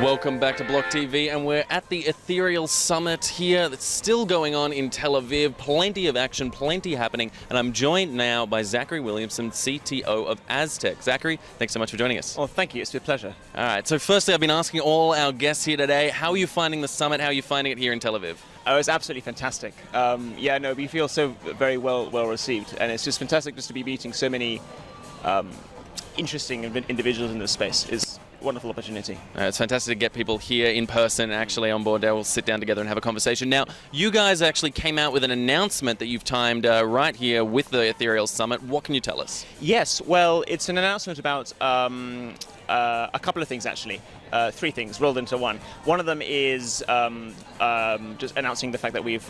Welcome back to BLOCKTV, and we're at the Ethereal Summit here. That's still going on in Tel Aviv. Plenty of action, plenty happening, and I'm joined now by Zachary Williamson, CTO of Aztec. Zachary, thanks so much for joining us. Well, thank you. It's been a pleasure. All right, so firstly, I've been asking all our guests here today, how are you finding the summit? How are you finding it here in Tel Aviv? Oh, it's absolutely fantastic. We feel so very well received, and it's just fantastic just to be meeting so many interesting individuals in this space. It's a wonderful opportunity. It's fantastic to get people here in person, actually on board. We'll sit down together and have a conversation. Now, you guys actually came out with an announcement that you've timed right here with the Ethereal Summit. What can you tell us? Yes, well, it's an announcement about a couple of things, actually. Three things rolled into one. One of them is just announcing the fact that we've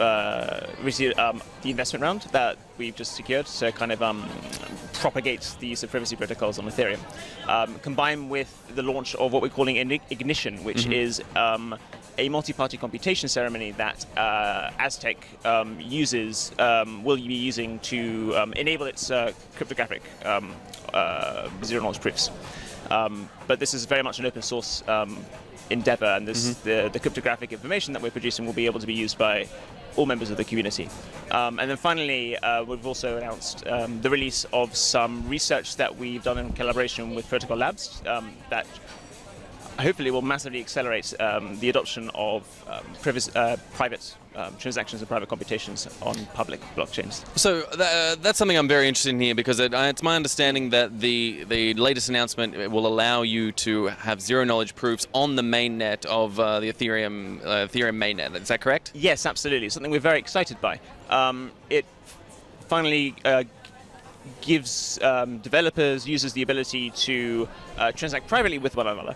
received the investment round that we've just secured to kind of propagate the use of privacy protocols on Ethereum, combined with the launch of what we're calling Ignition, which is a multi-party computation ceremony that Aztec will be using to enable its cryptographic zero-knowledge proofs. But this is very much an open source endeavor, and the cryptographic information that we're producing will be able to be used by all members of the community. And then finally, we've also announced the release of some research that we've done in collaboration with Protocol Labs that hopefully will massively accelerate the adoption of private transactions and private computations on public blockchains. So that's something I'm very interested in here, because it's my understanding that the latest announcement will allow you to have zero-knowledge proofs on the mainnet of the Ethereum mainnet. Is that correct? Yes, absolutely. Something we're very excited by. It finally gives users the ability to transact privately with one another,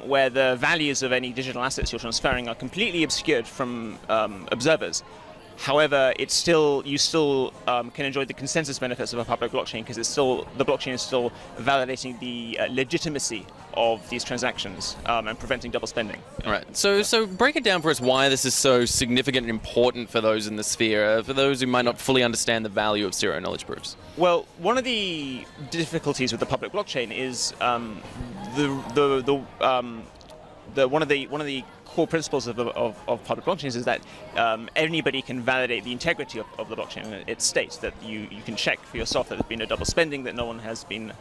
where the values of any digital assets you're transferring are completely obscured from observers. However, you still can enjoy the consensus benefits of a public blockchain, because the blockchain is still validating the legitimacy of these transactions and preventing double spending. All right. So break it down for us why this is so significant and important for those in the sphere, for those who might not fully understand the value of zero-knowledge proofs. Well, one of the difficulties with the public blockchain is one of the core principles of public blockchains is that anybody can validate the integrity of the blockchain. It states that you can check for yourself that there's been no double spending, that no one has been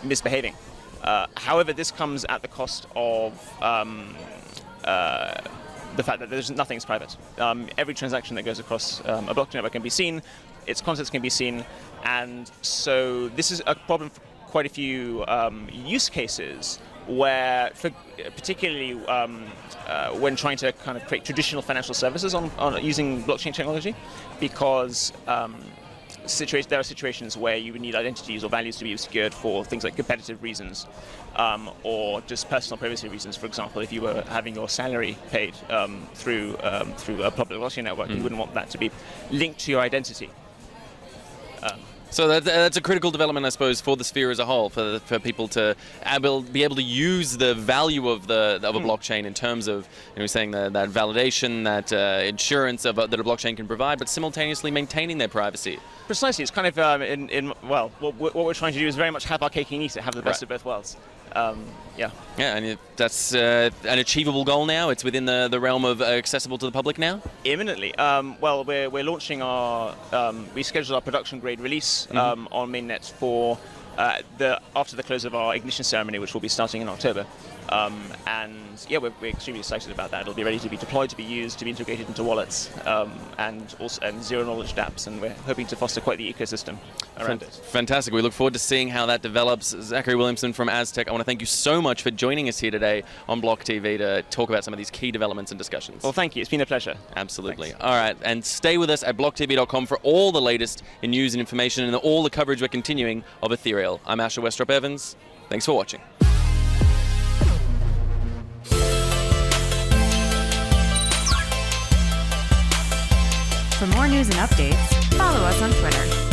misbehaving. However, this comes at the cost of the fact that nothing's private. Every transaction that goes across a blockchain network can be seen, its contents can be seen, and so this is a problem for quite a few use cases, where, particularly when trying to kind of create traditional financial services on using blockchain technology, because there are situations where you would need identities or values to be obscured for things like competitive reasons, or just personal privacy reasons. For example, if you were having your salary paid through a public blockchain network, you wouldn't want that to be linked to your identity. So that's a critical development, I suppose, for the sphere as a whole, for people to be able to use the value of a blockchain in terms of, saying that validation, that insurance that a blockchain can provide, but simultaneously maintaining their privacy. Precisely. It's kind of what we're trying to do is very much have our cake and eat it, have the best of both worlds. Yeah, and that's an achievable goal now. It's within the realm of accessible to the public now. Imminently. We're launching we scheduled our production grade release on mainnet for after the close of our ignition ceremony, which will be starting in October. We're extremely excited about that. It'll be ready to be deployed, to be used, to be integrated into wallets, and zero-knowledge dApps, and we're hoping to foster quite the ecosystem around it. Fantastic. We look forward to seeing how that develops. Zachary Williamson from Aztec, I want to thank you so much for joining us here today on BLOCKTV to talk about some of these key developments and discussions. Well, thank you. It's been a pleasure. Absolutely. Thanks. All right, and stay with us at blocktv.com for all the latest in news and information and all the coverage we're continuing of Ethereal. I'm Asher Westrop Evans. Thanks for watching. For more news and updates, follow us on Twitter.